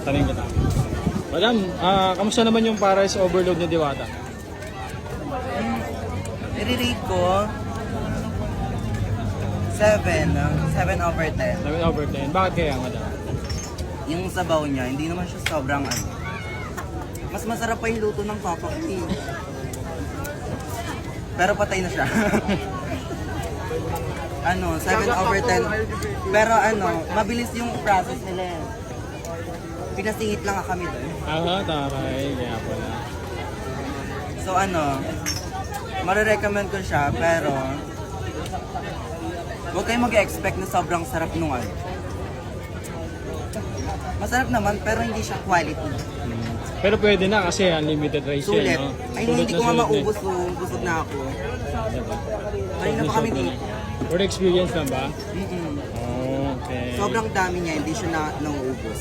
Tanong kita. Madam, kamusta naman yung Paris Overload ni Diwata? I-rate ko 7 over 10. 7 over 10. Bakit kaya, madam? Yung sabaw niya, hindi naman siya sobrang ano. Mas masarap pa yung luto ng Papa P. Pero patay na siya. 7 over 10. Pero mabilis yung process nila. Pinasingit lang kami doon. Taray. Kaya pala. So marirecommend ko siya, pero huwag kayong mag-expect na sobrang sarap nung Masarap naman, pero hindi siya quality. Pero pwede na kasi unlimited rice Sulit. no? Ay, Sulit hindi na ko nga sulit na maubos, busog na ako. Diba? Kanina pa kami dito. For the experience lang ba? Mm-mm. Okay. Sobrang dami niya, hindi siya nauubos.